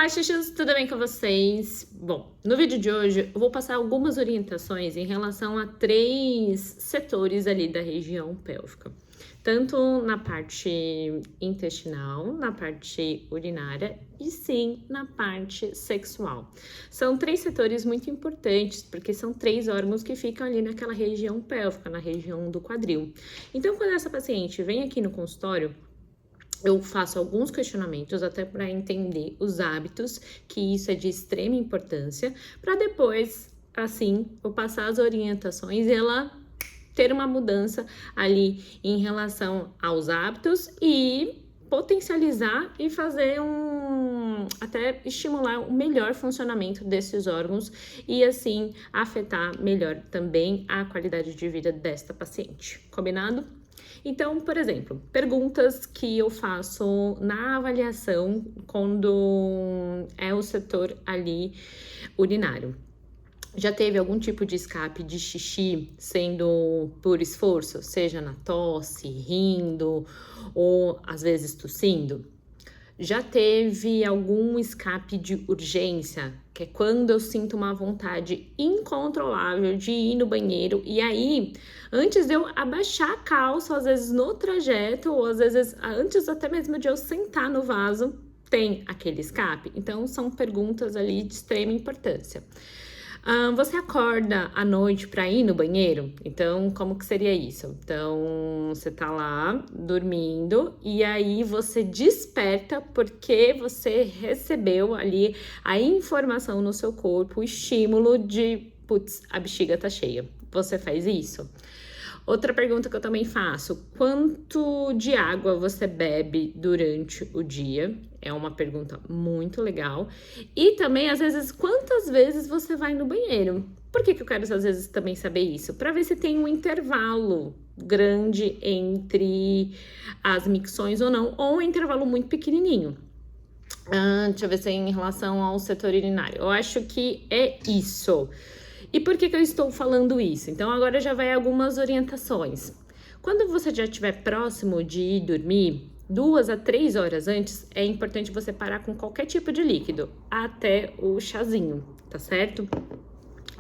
Olá, Xuxus, tudo bem com vocês? Bom, no vídeo de hoje eu vou passar algumas orientações em relação a 3 setores ali da região pélvica. Tanto na parte intestinal, na parte urinária e sim na parte sexual. São 3 setores muito importantes, porque são 3 órgãos que ficam ali naquela região pélvica, na região do quadril. Então, quando essa paciente vem aqui no consultório, eu faço alguns questionamentos até para entender os hábitos, que isso é de extrema importância, para depois, assim, eu passar as orientações e ela ter uma mudança ali em relação aos hábitos e potencializar e fazer até estimular o melhor funcionamento desses órgãos e assim afetar melhor também a qualidade de vida desta paciente. Combinado? Então, por exemplo, perguntas que eu faço na avaliação quando é o setor ali urinário. Já teve algum tipo de escape de xixi sendo por esforço, seja na tosse, rindo ou às vezes tossindo? Já teve algum escape de urgência, que é quando eu sinto uma vontade incontrolável de ir no banheiro e aí, antes de eu abaixar a calça, às vezes no trajeto, ou às vezes antes até mesmo de eu sentar no vaso, tem aquele escape? Então, são perguntas ali de extrema importância. Você acorda à noite para ir no banheiro? Então, como que seria isso? Então, você tá lá dormindo e aí você desperta porque você recebeu ali a informação no seu corpo, o estímulo de, putz, a bexiga tá cheia. Você faz isso? Outra pergunta que eu também faço: quanto de água você bebe durante o dia? É uma pergunta muito legal. E também, às vezes, quantas vezes você vai no banheiro? Por que eu quero, às vezes, também saber isso? Para ver se tem um intervalo grande entre as micções ou não, ou um intervalo muito pequenininho. Deixa eu ver se é em relação ao setor urinário. Eu acho que é isso. E por que eu estou falando isso? Então, agora já vai algumas orientações. Quando você já estiver próximo de ir dormir, 2 a 3 horas antes, é importante você parar com qualquer tipo de líquido, até o chazinho, tá certo?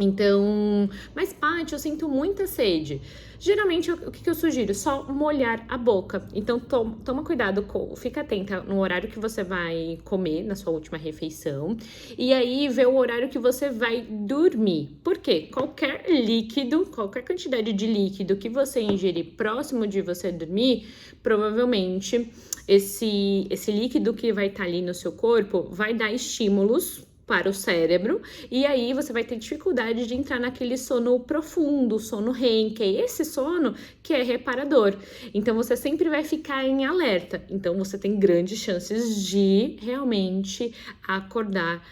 Então, mas Paty, eu sinto muita sede. Geralmente, o que eu sugiro? Só molhar a boca. Então, toma cuidado, fica atenta no horário que você vai comer na sua última refeição. E aí, vê o horário que você vai dormir. Por quê? Qualquer líquido, qualquer quantidade de líquido que você ingerir próximo de você dormir, provavelmente esse líquido que vai estar ali no seu corpo vai dar estímulos para o cérebro, e aí você vai ter dificuldade de entrar naquele sono profundo, sono REM, que é esse sono que é reparador. Então, você sempre vai ficar em alerta. Então, você tem grandes chances de realmente acordar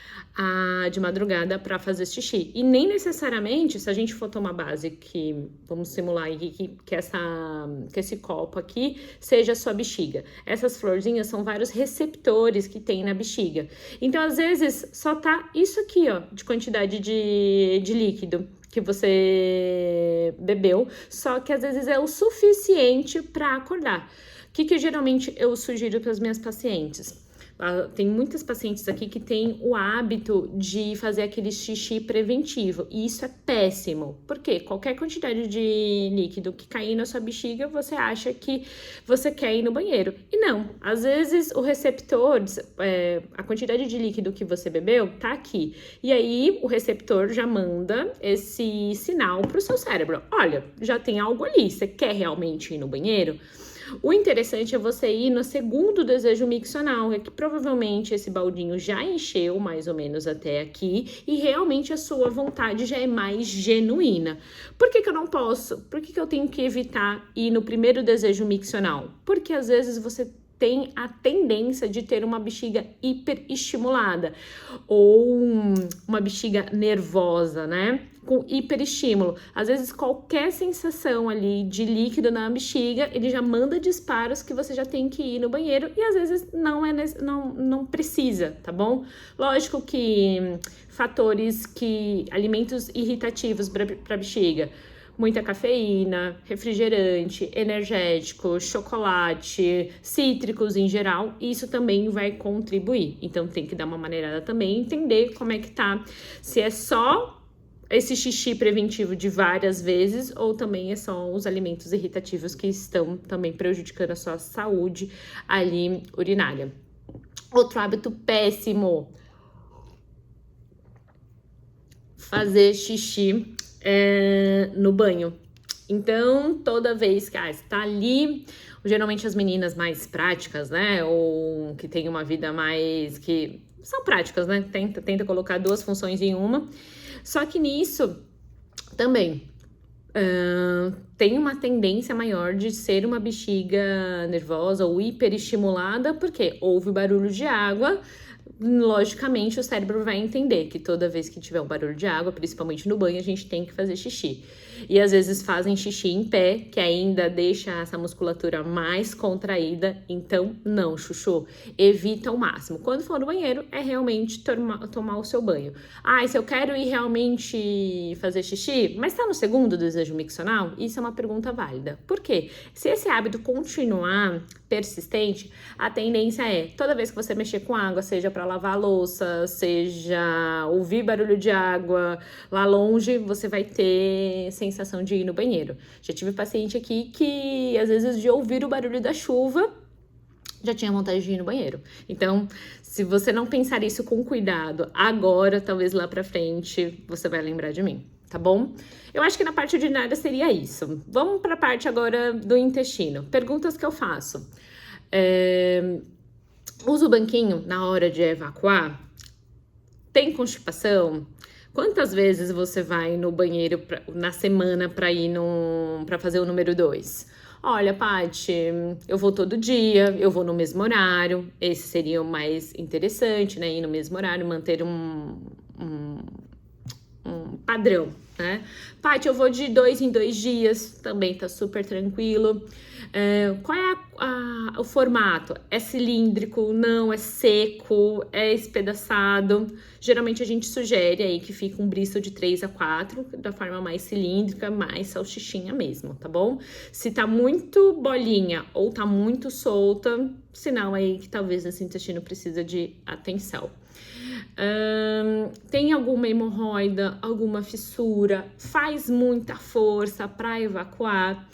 de madrugada para fazer xixi. E nem necessariamente, se a gente for tomar base que, vamos simular que esse copo aqui seja a sua bexiga. Essas florzinhas são vários receptores que tem na bexiga. Então, às vezes, só tá isso aqui, ó, de quantidade de líquido que você bebeu, só que às vezes é o suficiente para acordar. O que geralmente eu sugiro para as minhas pacientes? Tem muitas pacientes aqui que têm o hábito de fazer aquele xixi preventivo, e isso é péssimo, porque qualquer quantidade de líquido que cair na sua bexiga, você acha que você quer ir no banheiro. E não, às vezes o receptor, a quantidade de líquido que você bebeu tá aqui, e aí o receptor já manda esse sinal pro seu cérebro: olha, já tem algo ali, você quer realmente ir no banheiro? O interessante é você ir no segundo desejo miccional, é que provavelmente esse baldinho já encheu mais ou menos até aqui e realmente a sua vontade já é mais genuína. Por que eu não posso? Por que eu tenho que evitar ir no primeiro desejo miccional? Porque às vezes você tem a tendência de ter uma bexiga hiperestimulada ou uma bexiga nervosa, né? Com hiperestímulo. Às vezes, qualquer sensação ali de líquido na bexiga, ele já manda disparos que você já tem que ir no banheiro e às vezes não precisa, tá bom? Lógico que alimentos irritativos para bexiga, muita cafeína, refrigerante, energético, chocolate, cítricos em geral, isso também vai contribuir. Então tem que dar uma maneirada também, entender como é que tá, se é só esse xixi preventivo de várias vezes ou também é só os alimentos irritativos que estão também prejudicando a sua saúde ali urinária. Outro hábito péssimo, fazer xixi no banho. Então, toda vez que você tá ali, geralmente as meninas mais práticas, né, ou que tem uma vida mais, que são práticas, né, tenta colocar duas funções em uma, só que nisso também tem uma tendência maior de ser uma bexiga nervosa ou hiperestimulada, porque houve barulho de água. Logicamente, o cérebro vai entender que toda vez que tiver um barulho de água, principalmente no banho, a gente tem que fazer xixi. E às vezes fazem xixi em pé, que ainda deixa essa musculatura mais contraída. Então, não, chuchu, evita ao máximo. Quando for no banheiro, é realmente tomar o seu banho. E se eu quero ir realmente fazer xixi, mas tá no segundo desejo miccional? Isso é uma pergunta válida. Por quê? Se esse hábito continuar persistente, a tendência é, toda vez que você mexer com água, seja para lavar a louça, seja ouvir barulho de água lá longe, você vai ter sensação de ir no banheiro. Já tive paciente aqui que, às vezes, de ouvir o barulho da chuva, já tinha vontade de ir no banheiro. Então, se você não pensar isso com cuidado agora, talvez lá pra frente, você vai lembrar de mim, tá bom? Eu acho que na parte urinária seria isso. Vamos pra parte agora do intestino. Perguntas que eu faço. Usa o banquinho na hora de evacuar? Tem constipação? Quantas vezes você vai no banheiro na semana para ir para fazer o número 2? Olha, Paty, eu vou todo dia, eu vou no mesmo horário. Esse seria o mais interessante, né? Ir no mesmo horário, manter um padrão, né? Paty, eu vou de 2 em 2 dias, também tá super tranquilo. Qual é o formato? É cilíndrico? Não? É seco? É espedaçado? Geralmente a gente sugere aí que fique um briço de 3 a 4, da forma mais cilíndrica, mais salsichinha mesmo, tá bom? Se tá muito bolinha ou tá muito solta, sinal aí que talvez esse intestino precisa de atenção. Tem alguma hemorroida, alguma fissura, faz muita força para evacuar.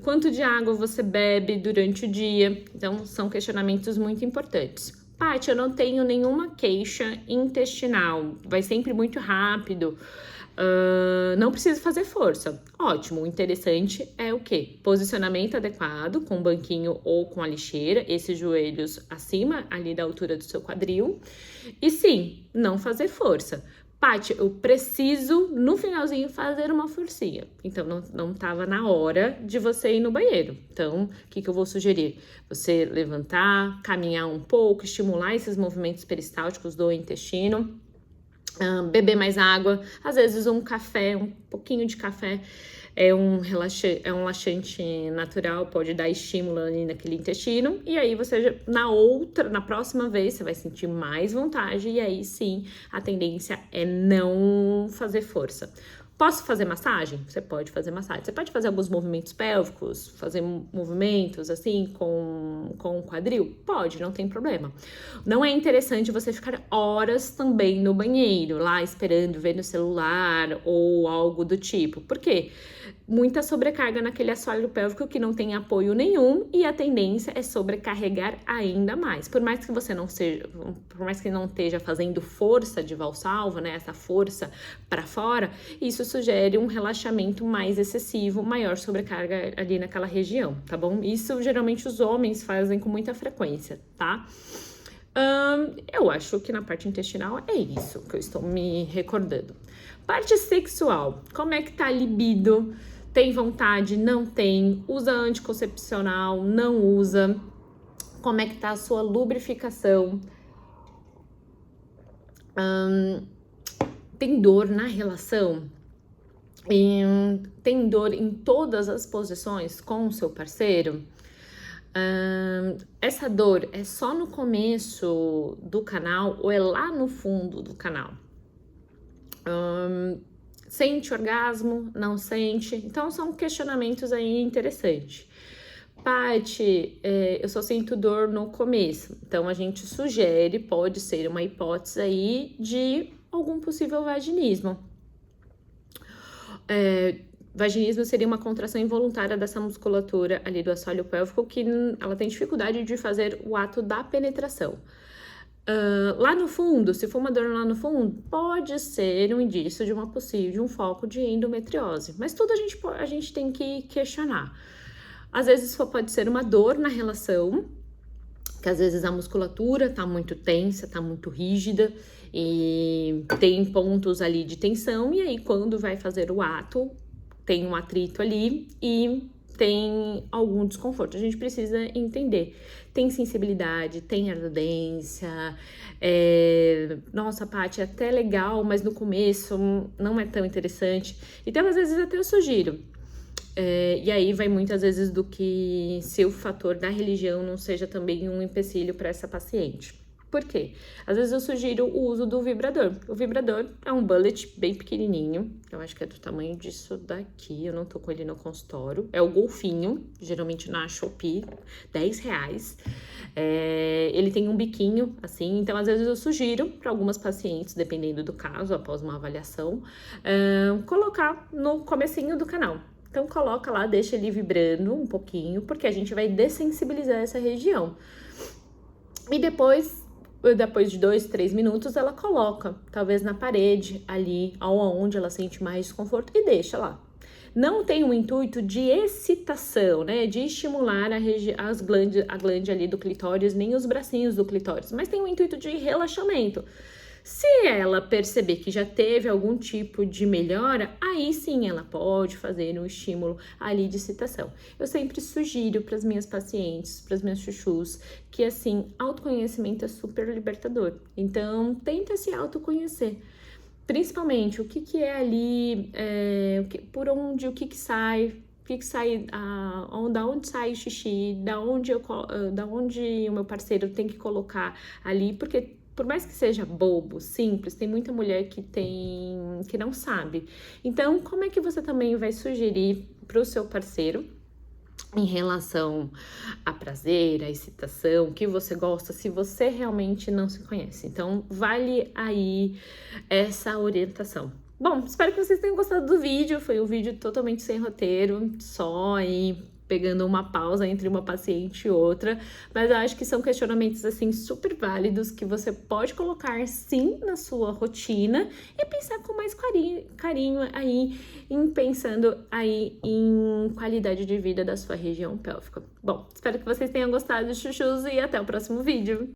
Quanto de água você bebe durante o dia? Então, são questionamentos muito importantes. Paty, eu não tenho nenhuma queixa intestinal, vai sempre muito rápido. Não precisa fazer força. Ótimo, o interessante é o quê? Posicionamento adequado com o banquinho ou com a lixeira, esses joelhos acima ali da altura do seu quadril. E sim, não fazer força. Paty, eu preciso no finalzinho fazer uma forcinha. Então não tava na hora de você ir no banheiro. Então, o que eu vou sugerir? Você levantar, caminhar um pouco, estimular esses movimentos peristálticos do intestino. Beber mais água, às vezes um café, um pouquinho de café é um laxante natural, pode dar estímulo ali naquele intestino, e aí você na próxima vez você vai sentir mais vontade, e aí sim a tendência é não fazer força. Posso fazer massagem? Você pode fazer massagem. Você pode fazer alguns movimentos pélvicos, fazer movimentos assim com o quadril? Pode, não tem problema. Não é interessante você ficar horas também no banheiro, lá esperando, ver no celular ou algo do tipo. Por quê? Muita sobrecarga naquele assoalho pélvico que não tem apoio nenhum e a tendência é sobrecarregar ainda mais. Por mais que você não esteja fazendo força de valsalva, né, essa força para fora, isso sugere um relaxamento mais excessivo, maior sobrecarga ali naquela região, tá bom? Isso geralmente os homens fazem com muita frequência, tá? Eu acho que na parte intestinal é isso que eu estou me recordando. Parte sexual, como é que tá a libido? Tem vontade? Não tem? Usa anticoncepcional? Não usa? Como é que tá a sua lubrificação? Tem dor na relação? Tem dor em todas as posições com o seu parceiro? Essa dor é só no começo do canal ou é lá no fundo do canal? Sente orgasmo? Não sente? Então, são questionamentos aí interessantes. Paty, eu só sinto dor no começo. Então, a gente sugere, pode ser uma hipótese aí de algum possível vaginismo. Vaginismo seria uma contração involuntária dessa musculatura ali do assoalho pélvico que ela tem dificuldade de fazer o ato da penetração. Lá no fundo, se for uma dor lá no fundo, pode ser um indício de um foco de endometriose. Mas tudo a gente tem que questionar. Às vezes pode ser uma dor na relação, que às vezes a musculatura tá muito tensa, tá muito rígida e tem pontos ali de tensão, e aí quando vai fazer o ato, tem um atrito ali e tem algum desconforto. A gente precisa entender. Tem sensibilidade, tem ardência, nossa, Paty, é até legal, mas no começo não é tão interessante. Então, às vezes até eu sugiro. E aí vai muitas vezes do que se o fator da religião não seja também um empecilho para essa paciente. Por quê? Às vezes eu sugiro o uso do vibrador. O vibrador é um bullet bem pequenininho, eu acho que é do tamanho disso daqui, eu não tô com ele no consultório. É o golfinho, geralmente na Shopee, R$10. Ele tem um biquinho, assim, então às vezes eu sugiro para algumas pacientes, dependendo do caso, após uma avaliação, colocar no comecinho do canal. Então coloca lá, deixa ele vibrando um pouquinho, porque a gente vai dessensibilizar essa região. E depois de 2, 3 minutos, ela coloca, talvez na parede, ali, onde ela sente mais desconforto, e deixa lá. Não tem um intuito de excitação, né, de estimular a glande ali do clitóris, nem os bracinhos do clitóris, mas tem um intuito de relaxamento. Se ela perceber que já teve algum tipo de melhora, aí sim ela pode fazer um estímulo ali de excitação. Eu sempre sugiro para as minhas pacientes, para as minhas chuchus, que assim, autoconhecimento é super libertador. Então, tenta se autoconhecer. Principalmente, o que é ali, por onde, o que sai, da onde sai o xixi, da onde o meu parceiro tem que colocar ali, porque por mais que seja bobo, simples, tem muita mulher que não sabe. Então, como é que você também vai sugerir para o seu parceiro em relação a prazer, a excitação, o que você gosta, se você realmente não se conhece? Então, vale aí essa orientação. Bom, espero que vocês tenham gostado do vídeo. Foi um vídeo totalmente sem roteiro, só aí pegando uma pausa entre uma paciente e outra, mas eu acho que são questionamentos assim super válidos que você pode colocar sim na sua rotina e pensar com mais carinho aí pensando aí em qualidade de vida da sua região pélvica. Bom, espero que vocês tenham gostado, chuchus, e até o próximo vídeo.